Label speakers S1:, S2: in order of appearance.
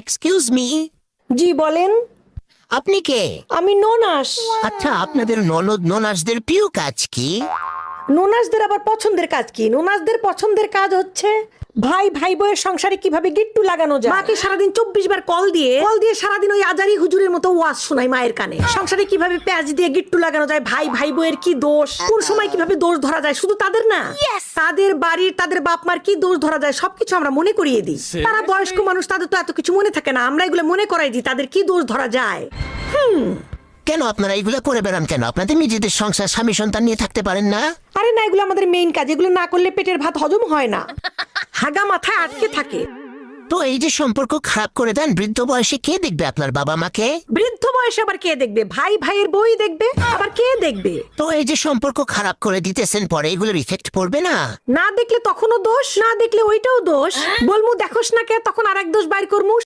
S1: Excuse me,
S2: জি বলেন।
S1: আপনি কে?
S2: আমি ননাস।
S1: আচ্ছা, আপনাদের ননদ ননাসদের প্রিয় কাজ কি?
S2: ননাসদের আবার পছন্দের কাজ কি? ননাসদের পছন্দের কাজ হচ্ছে ভাই ভাই বউয়ের সংসারে কিভাবে গিট্টু লাগানো যায়। মাকে সারাদিন 24 বার কল দিয়ে সারাদিন ওই আজারি হুজুরের মতো ওয়াজ শোনায় মায়ের কানে। সংসারে কিভাবে পেঁয়াজ দিয়ে গিট্টু লাগানো যায়, ভাই ভাই বউয়ের কি দোষ, কোন সময় কিভাবে দোষ ধরা যায়, শুধু তাদের না, তাদের বাড়ির তাদের বাপ মার কি দোষ ধরা যায় সবকিছু আমরা মনে করিয়ে দিই। তারা বয়স্ক মানুষ, তাদের তো এত কিছু মনে থাকে না, আমরা এগুলো মনে করাই দিই তাদের কি দোষ ধরা যায়।
S1: কেন আপনারা এগুলো করে বেড়ান কেন? আপনাদের নিজেদের সংসার স্বামী সন্তান নিয়ে থাকতে পারেন না?
S2: আরে না, এগুলো আমাদের মেইন কাজ, এগুলো না করলে পেটের ভাত হজম হয় না, হাগা মাথায় আটকে থাকে।
S1: তো এই যে সম্পর্ক খারাপ করে দেন, বৃদ্ধ বয়সে কে দেখবে আপনার বাবা মাকে?
S2: বৃদ্ধ বয়সে আবার কে দেখবে? ভাই ভাইয়ের বই দেখবে, আবার কে দেখবে?
S1: তো এই যে সম্পর্ক খারাপ করে দিতেছেন, পরে এগুলোর ইফেক্ট পড়বে না?
S2: না দেখলে তখনও দোষ, না দেখলে ওইটাও দোষ। বলমু দেখোস না কে, তখন আর এক দোষ বাইর করমু।